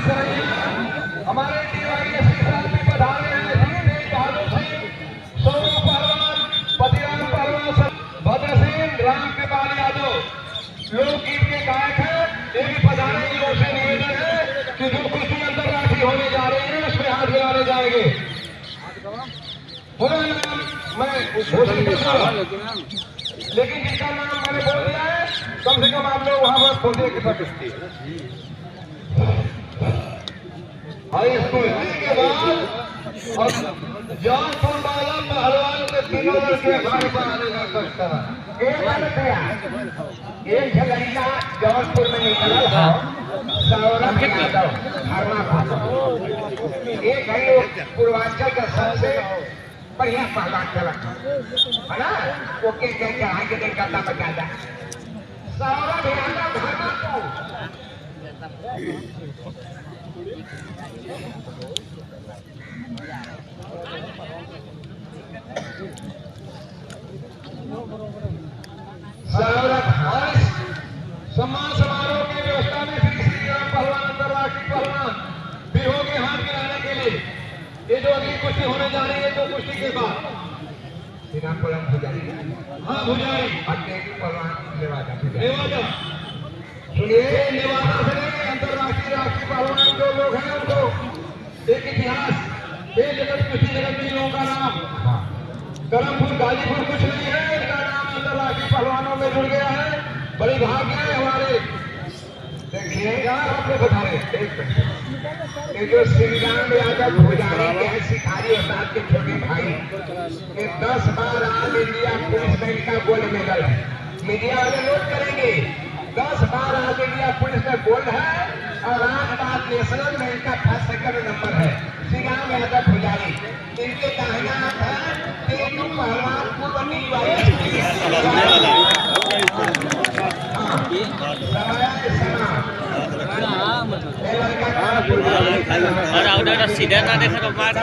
हमारे डीवाईएसपी साहब भी पधारे हैं, श्री तेज बहादुर सिंह, सोनू पहलवान, पतिराम पहलवान, भद्र सिंह, राम कृपाल यादव लोकगीत के गायक हैं। ये भी पधारे की ओर से निवेदन है कि जो कुश्ती अंतर्राष्ट्रीय होने जा रही है उसमें हाथ मिलाने जाएंगे। पूरा नाम मैं घोषित करूंगा, लेकिन जिसका नाम मैंने बोल दिया है कम से कम आप लोग वहां पर पहुंचे की प्रकृति हाई स्कूल के बाद और जौनपुर वाला पहलवान के तीनों लड़के हमारे पास आने का कष्ट करा। एक झगड़िया जौनपुर में निकला था, सौरभ यादव एक है पूर्वांचल का सबसे बढ़िया पहलवान चला है ना, वो के चढ़ा के दिन करता बचा जा सौरभ यादव धर्मापुर। सम्मान समारोह की व्यवस्था में श्री राम पहलवान अंतर्राष्ट्रीय पहलवान भी होंगे हाथ मिलाने के लिए। ये जो अगली कुश्ती होने जा रही है तो कुश्ती के बाद हाँ भुजारी नेवादा सुनिए, नेवादा से अंतर्राष्ट्रीय राष्ट्रीय पहलवान जो लोग हैं उनको एक इतिहास ये जगत कुश्ती जगत में लोगों का नाम करमपुर गाजीपुर कुछ नहीं है, इनका नाम अंतर्राष्ट्रीय पहलवानों में जुड़ गया है। बड़ी भाग्य है हमारे। देखिए यार आप लोग बता रहे ये जो श्रीराम यादव भुजारी के शिकारी उस्ताद के छोटे भाई ये 10 बार ऑल इंडिया पुलिस में का गोल्ड मेडल है। मीडिया वाले नोट करेंगे 10 बार ऑल इंडिया पुलिस में गोल्ड है और 8 बार नेशनल में इनका फर्स्ट सेकंड नंबर है। श्रीराम यादव भुजारी इनके दाहिना हाथ है तेजू पहलवान पूर्व और सीधा ना देखा तो मार